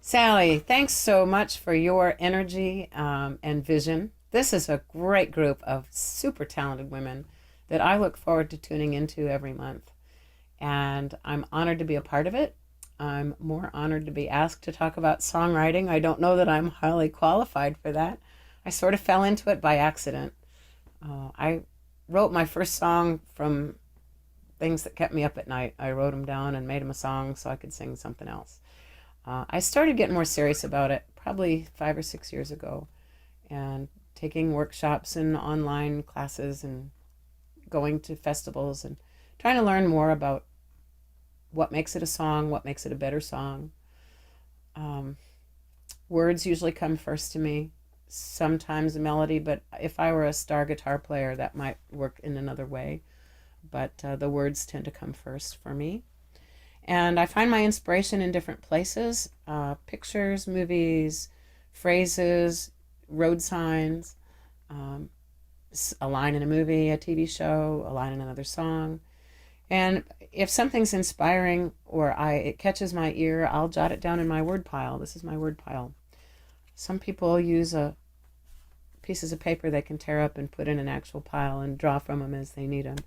Sally, thanks so much for your energy and vision. This is a great group of super talented women that I look forward to tuning into every month. And I'm honored to be a part of it. I'm more honored to be asked to talk about songwriting. I don't know that I'm highly qualified for that. I sort of fell into it by accident. I wrote my first song from things that kept me up at night. I wrote them down and made them a song so I could sing something else. I started getting more serious about it probably 5 or 6 years ago, and taking workshops and online classes and going to festivals and trying to learn more about what makes it a song, what makes it a better song. Words usually come first to me, sometimes a melody, but if I were a star guitar player, that might work in another way. But the words tend to come first for me. And I find my inspiration in different places, pictures, movies, phrases, road signs, a line in a movie, a TV show, a line in another song. And if something's inspiring or it catches my ear, I'll jot it down in my word pile. This is my word pile. Some people use pieces of paper they can tear up and put in an actual pile and draw from them as they need them.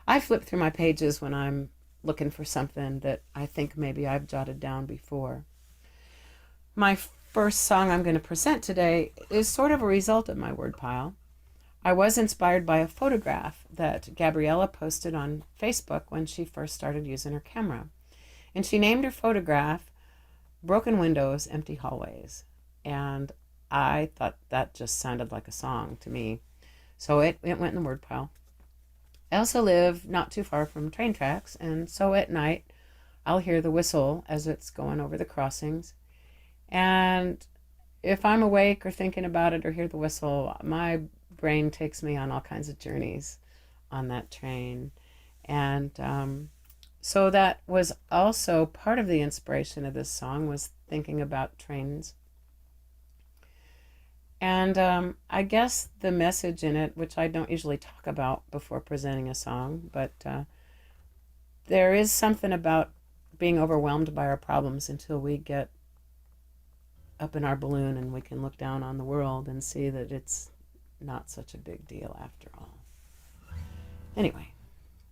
I flip through my pages when I'm looking for something that I think maybe I've jotted down before. My first song I'm going to present today is sort of a result of my word pile. I was inspired by a photograph that Gabriella posted on Facebook when she first started using her camera. And she named her photograph Broken Windows, Empty Hallways. And I thought that just sounded like a song to me. So it went in the word pile. I also live not too far from train tracks, and so at night I'll hear the whistle as it's going over the crossings. And if I'm awake or thinking about it or hear the whistle, my brain takes me on all kinds of journeys on that train. And so that was also part of the inspiration of this song, was thinking about trains. And I guess the message in it, which I don't usually talk about before presenting a song, but there is something about being overwhelmed by our problems until we get up in our balloon and we can look down on the world and see that it's not such a big deal after all. Anyway,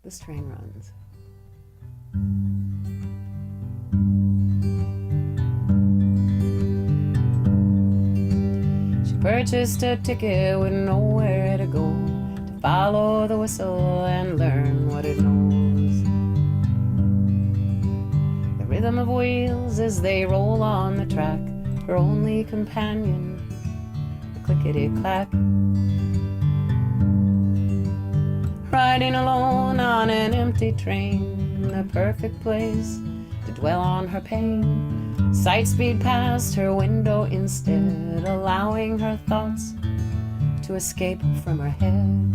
this train runs. Purchased a ticket with nowhere to go, to follow the whistle and learn what it knows. The rhythm of wheels as they roll on the track, her only companion, the clickety-clack. Riding alone on an empty train, the perfect place to dwell on her pain. Sight speed past her window instead, allowing her thoughts to escape from her head.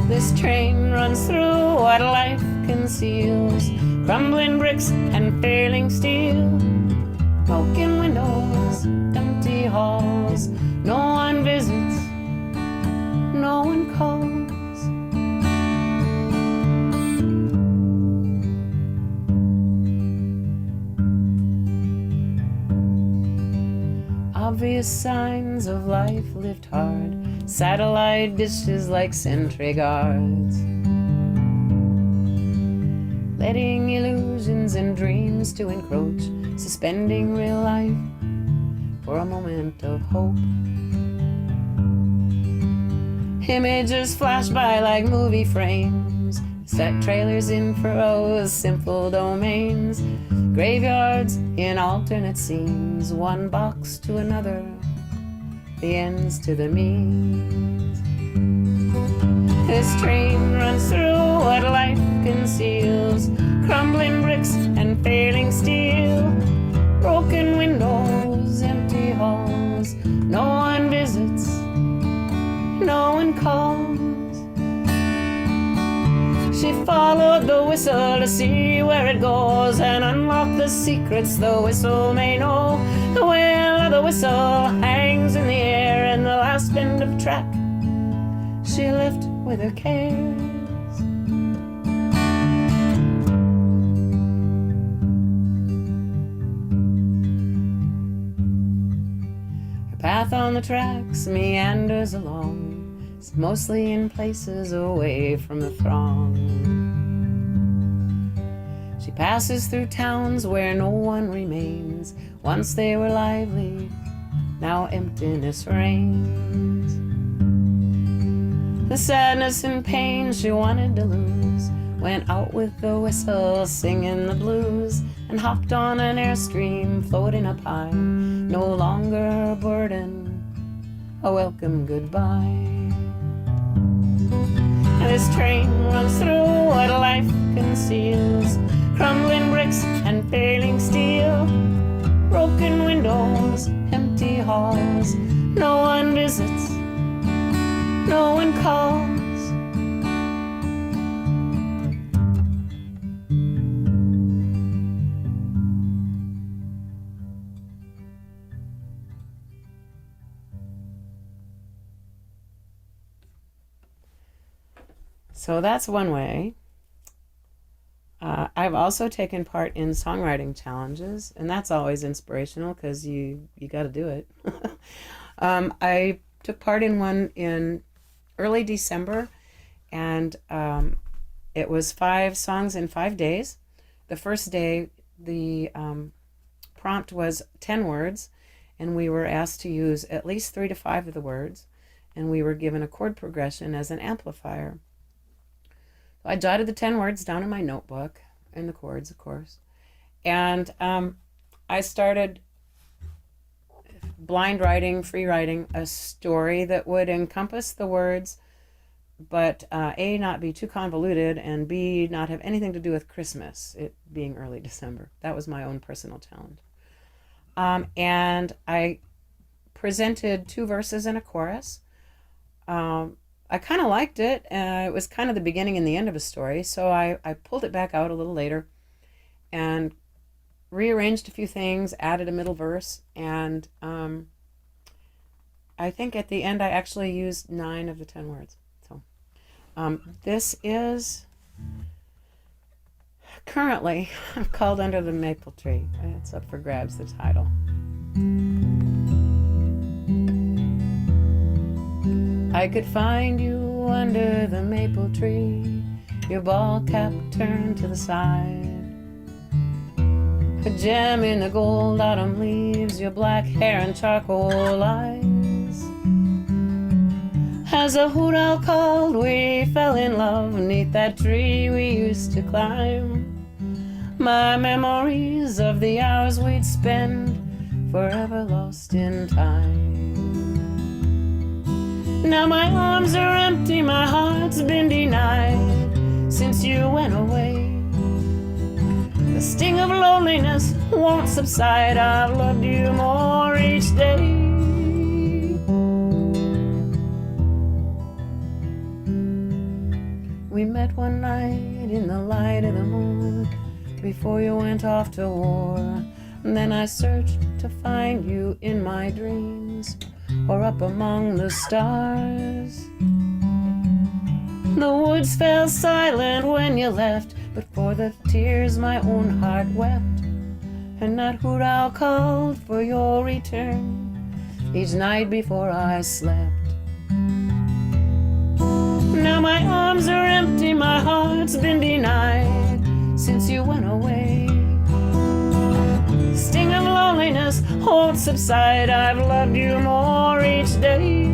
This train runs through what life conceals, crumbling bricks and failing steel, broken windows, empty halls. No one visits, no one calls. Obvious signs of life lived hard, satellite dishes like sentry guards, letting illusions and dreams to encroach, suspending real life for a moment of hope. Images flash by like movie frames, set trailers in furrows, simple domains, graveyards in alternate scenes, one box to another, the ends to the means. This train runs through what life conceals, crumbling bricks and failing steel, broken windows, empty halls. No one visits, no one calls. She followed the whistle to see where it goes and unlock the secrets the whistle may know. The wail of the whistle hangs in the air, and the last bend of track she left with her cares. path on the tracks meanders along, it's mostly in places away from the throng. She passes through towns where no one remains. Once they were lively, now emptiness reigns. The sadness and pain she wanted to lose went out with the whistle, singing the blues, and hopped on an airstream, floating up high, no longer a burden, a welcome goodbye. This train runs through what life conceals, crumbling bricks and failing steel, broken windows, empty halls, no one visits, no one calls. So that's one way. I've also taken part in Songwriting Challenges, and that's always inspirational because you got to do it. I took part in one in early December, and it was 5 songs in 5 days. The first day, the prompt was 10 words, and we were asked to use at least 3 to 5 of the words, and we were given a chord progression as an amplifier. I jotted the 10 words down in my notebook, and the chords, of course. And I started blind writing, free writing, a story that would encompass the words, but A, not be too convoluted, and B, not have anything to do with Christmas, it being early December. That was my own personal talent. And I presented 2 verses and a chorus. I kind of liked it. It was kind of the beginning and the end of a story, so I pulled it back out a little later and rearranged a few things, added a middle verse, and I think at the end I actually used 9 of the 10 words. So this is currently called Under the Maple Tree. It's up for grabs, the title. I could find you under the maple tree, your ball cap turned to the side, a gem in the gold autumn leaves, your black hair and charcoal eyes. As a hoot owl called, we fell in love neath that tree we used to climb. My memories of the hours we'd spend, forever lost in time. Now my arms are empty, my heart's been denied since you went away. The sting of loneliness won't subside, I've loved you more each day. We met one night in the light of the moon, before you went off to war. And then I searched to find you in my dreams, or up among the stars. The woods fell silent when you left, but for the tears my own heart wept. And that hoot owl called for your return each night before I slept. Now my arms are empty, my heart's been denied since you went away. The sting of loneliness won't subside, I've loved you more each day.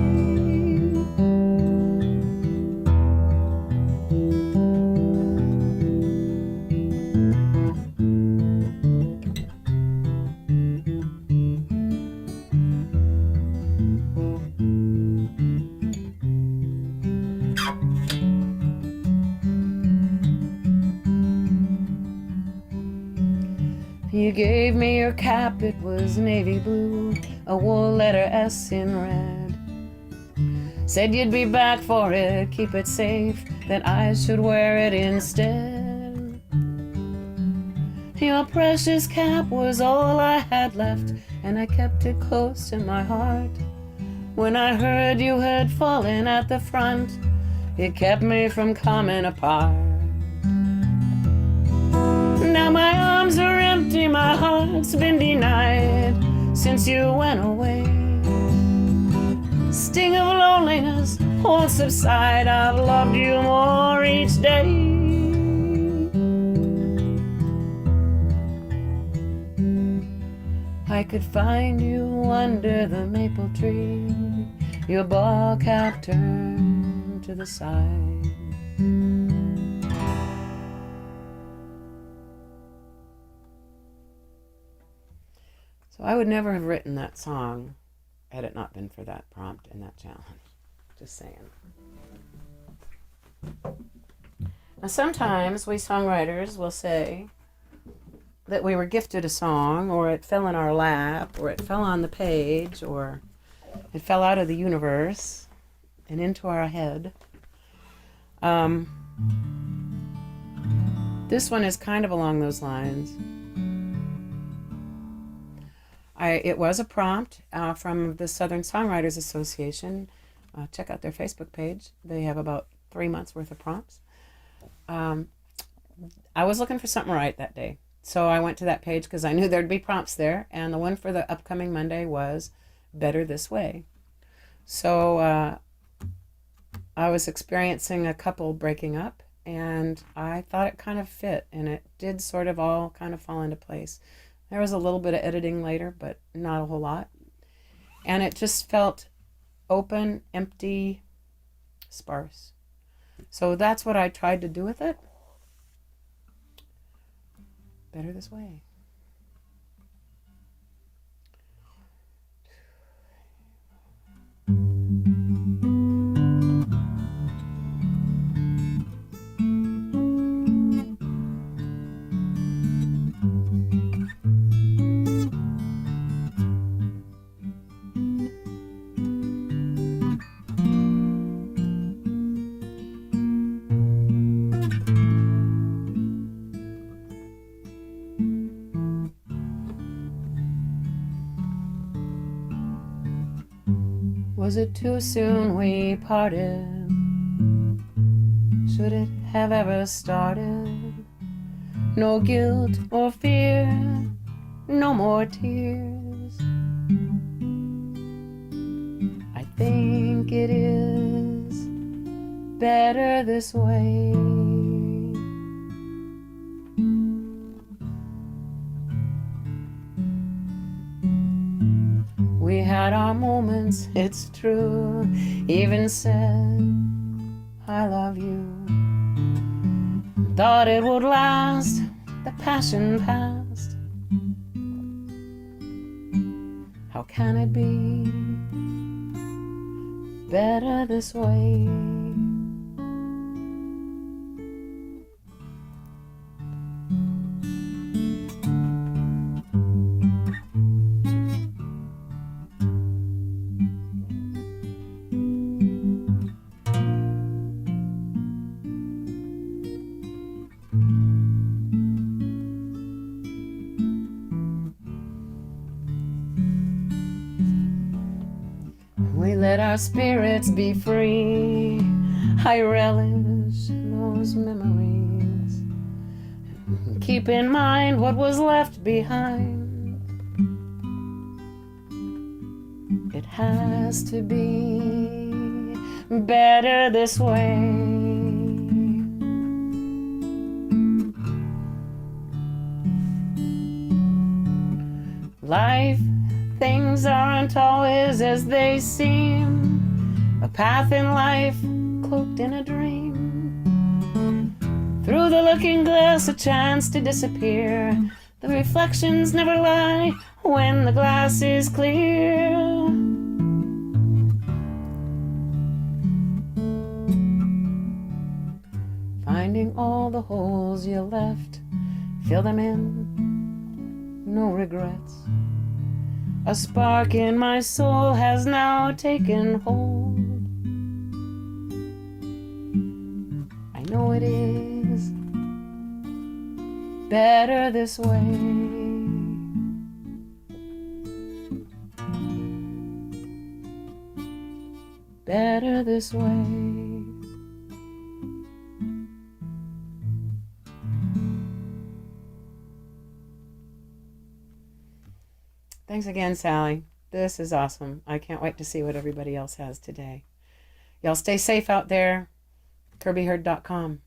You gave me your cap, it was navy blue, a wool letter S in red. Said you'd be back for it, keep it safe, that I should wear it instead. Your precious cap was all I had left, and I kept it close in my heart. When I heard you had fallen at the front, it kept me from coming apart. Now my arms are empty, my heart's been denied since you went away. sting of loneliness won't subside. I've loved you more each day. I could find you under the maple tree, your ball cap turned to the side. So I would never have written that song had it not been for that prompt and that challenge. Just saying. Now sometimes we songwriters will say that we were gifted a song, or it fell in our lap, or it fell on the page, or it fell out of the universe and into our head. This one is kind of along those lines. It was a prompt from the Southern Songwriters Association. Check out their Facebook page. They have about 3 months worth of prompts. I was looking for something right that day. So I went to that page because I knew there'd be prompts there. And the one for the upcoming Monday was Better This Way. So I was experiencing a couple breaking up, and I thought it kind of fit, and it did sort of all kind of fall into place. There was a little bit of editing later, but not a whole lot. And it just felt open, empty, sparse. So that's what I tried to do with it. Better This Way. Was it too soon we parted? Should it have ever started? No guilt or fear, no more tears. I think it is better this way. We had our moments, it's true. Even said, I love you. Thought it would last, the passion passed. How can it be better this way? We let our spirits be free. I relish those memories. Keep in mind what was left behind. It has to be better this way. Life, things aren't always as they seem. A path in life cloaked in a dream. Through the looking glass, a chance to disappear. The reflections never lie when the glass is clear. Finding all the holes you left, fill them in, no regrets. A spark in my soul has now taken hold. I know it is better this way. Better this way. Thanks again, Sally. This is awesome. I can't wait to see what everybody else has today. Y'all stay safe out there. KirbyHerd.com.